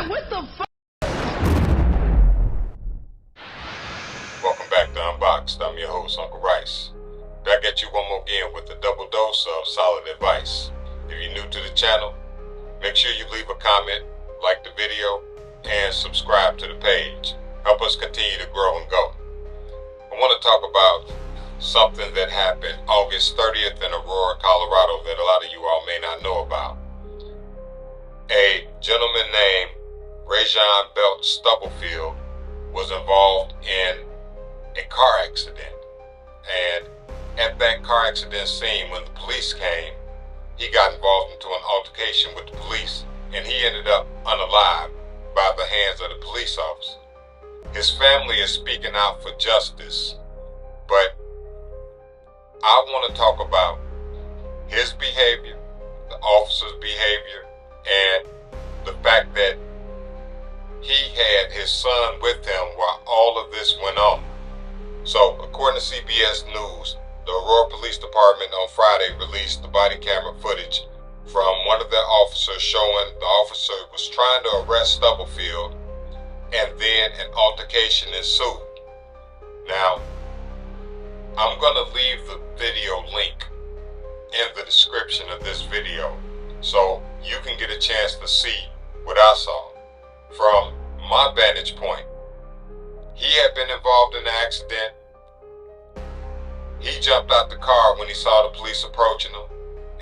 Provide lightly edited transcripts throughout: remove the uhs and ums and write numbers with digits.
What the fuck? Welcome back to Unboxed. I'm your host, Uncle Rice. Back at you one more again with a double dose of solid advice. If you're new to the channel, make sure you leave a comment, like the video, and subscribe to the page. Help us continue to grow and go. I want to talk about something that happened August 30th in Aurora, Colorado that a lot of you all may not know about. A gentleman named Rajon Belt-Stubblefield was involved in a car accident. And at that car accident scene, when the police came, he got involved into an altercation with the police, and he ended up unalived by the hands of the police officer. His family is speaking out for justice, but I want to talk about his behavior, the officer's behavior, and the fact that he had his son with him while all of this went on. So, according to CBS News, the Aurora Police Department on Friday released the body camera footage from one of their officers showing the officer was trying to arrest Stubblefield, and then an altercation ensued. Now, I'm going to leave the video link in the description of this video so you can get a chance to see what I saw. From my vantage point, he had been involved in the accident. He jumped out the car when he saw the police approaching him,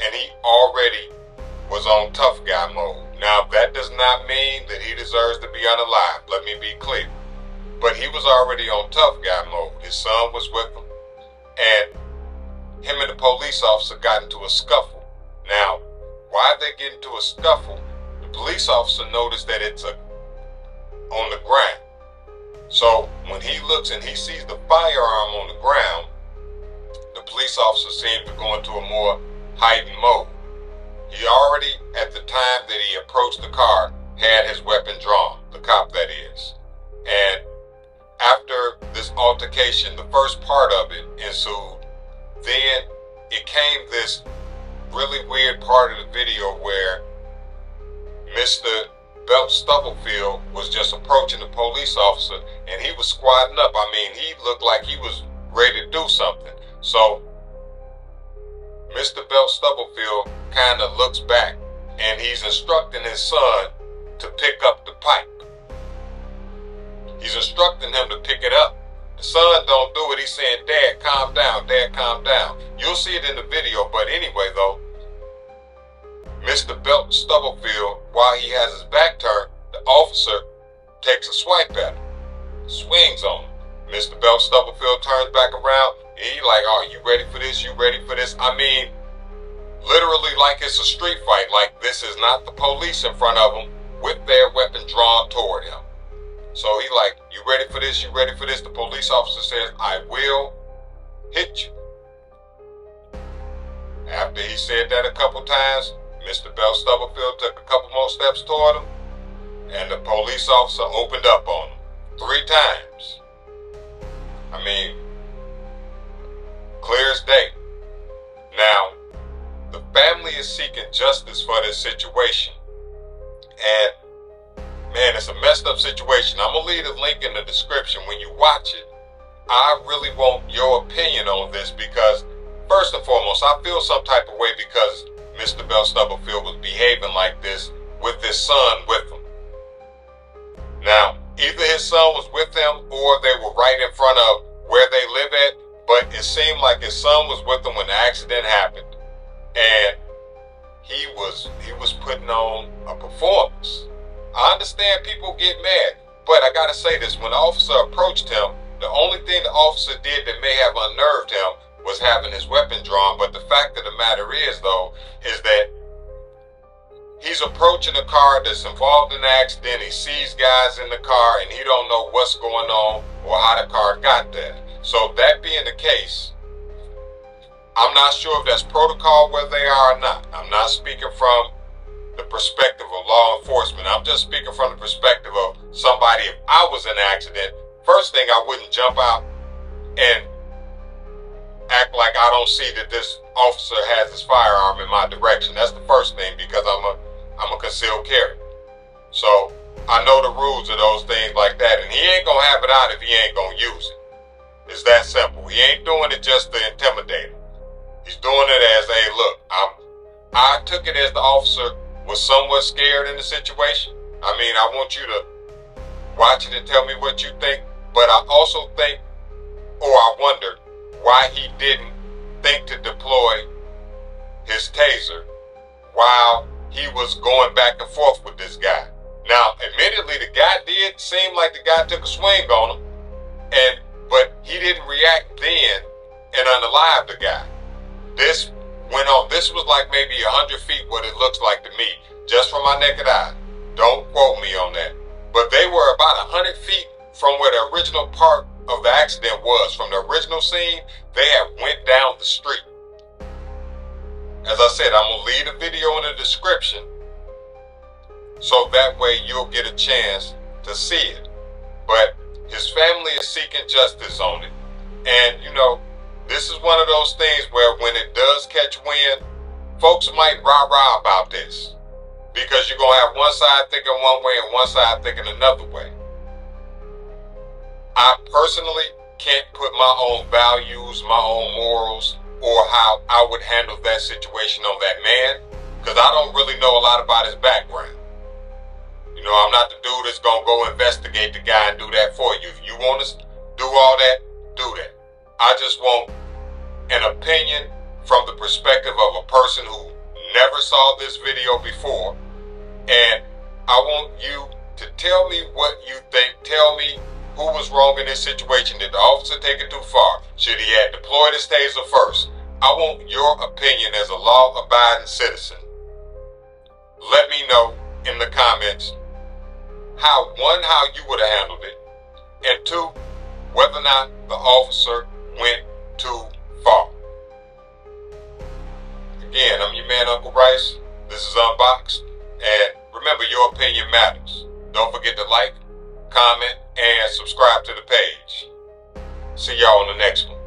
and he already was on tough guy mode. Now, that does not mean that he deserves to be unalived, let me be clear. But he was already on tough guy mode. His son was with him, and him and the police officer got into a scuffle. Now, why they get into a scuffle? The police officer noticed that it's on the ground. So when he looks and he sees the firearm on the ground, the police officer seemed to go into a more heightened mode. He already, at the time that he approached the car, had his weapon drawn, the cop that is. And after this altercation, the first part of it ensued. Then it came this really weird part of the video where Mr. Belt-Stubblefield was just approaching the police officer, and he was squatting up. I mean, he looked like he was ready to do something. So Mr. Belt-Stubblefield kind of looks back, and he's instructing his son to pick up the pipe. He's instructing him to pick it up. The son don't do it. He's saying, "Dad, calm down. Dad, calm down." You'll see it in the video, but anyway, though, Mr. Belt-Stubblefield, while he has his back turned, the officer takes a swipe at him, swings on him. Mr. Belt-Stubblefield turns back around, and he like, "Oh, you ready for this? You ready for this?" I mean, literally like it's a street fight. Like, this is not the police in front of him with their weapon drawn toward him. So he like, "You ready for this? You ready for this?" The police officer says, "I will hit you." After he said that a couple times, Mr. Belt-Stubblefield took a couple more steps toward him, and the police officer opened up on him 3 times. I mean, clear as day. Now, the family is seeking justice for this situation. And, man, it's a messed up situation. I'm going to leave the link in the description. When you watch it, I really want your opinion on this because, first and foremost, I feel some type of way because Mr. Belt-Stubblefield was behaving like this with his son with him. Now, either his son was with him or they were right in front of where they live at, but it seemed like his son was with him when the accident happened. And he was putting on a performance. I understand people get mad, but I gotta say this, when the officer approached him, the only thing the officer did that may have unnerved him was having his weapon drawn. But the fact of the matter is, though, is that he's approaching a car that's involved in the accident. He sees guys in the car and he don't know what's going on or how the car got there. So that being the case, I'm not sure if that's protocol where they are or not. I'm not speaking from the perspective of law enforcement. I'm just speaking from the perspective of somebody. If I was in an accident, first thing, I wouldn't jump out and act like I don't see that this officer has his firearm in my direction. That's the first thing, because I'm a concealed carry. So I know the rules of those things like that, and he ain't gonna have it out if he ain't gonna use it. It's that simple. He ain't doing it just to intimidate him. He's doing it as, hey, look, I took it as the officer was somewhat scared in the situation. I mean, I want you to watch it and tell me what you think, but I also think, or I wondered, why he didn't think to deploy his taser while he was going back and forth with this guy. Now, admittedly, the guy did seem like the guy took a swing on him, but he didn't react then and unalive the guy. This went on. This was like maybe 100 feet, what it looks like to me, just from my naked eye. Don't quote me on that. But they were about 100 feet from where the original part of the accident was. From the original scene, they had went down the street. As I said, I'm going to leave the video in the description so that way you'll get a chance to see it. But his family is seeking justice on it. And, you know, this is one of those things where when it does catch wind, folks might rah-rah about this. Because you're going to have one side thinking one way and one side thinking another way. I personally can't put my own values, my own morals, or how I would handle that situation on that man, because I don't really know a lot about his background. You know, I'm not the dude that's going to go investigate the guy and do that for you. If you want to do all that, do that. I just want an opinion from the perspective of a person who never saw this video before, and I want you to tell me what you think. Tell me who was wrong in this situation. Did the officer take it too far? Should he have deployed his taser first? I want your opinion as a law-abiding citizen. Let me know in the comments how you would have handled it, and two, whether or not the officer went too far. Again, I'm your man, Uncle Rice. This is Unboxed, and remember, your opinion matters. Don't forget to like, comment, and subscribe to the page. See y'all on the next one.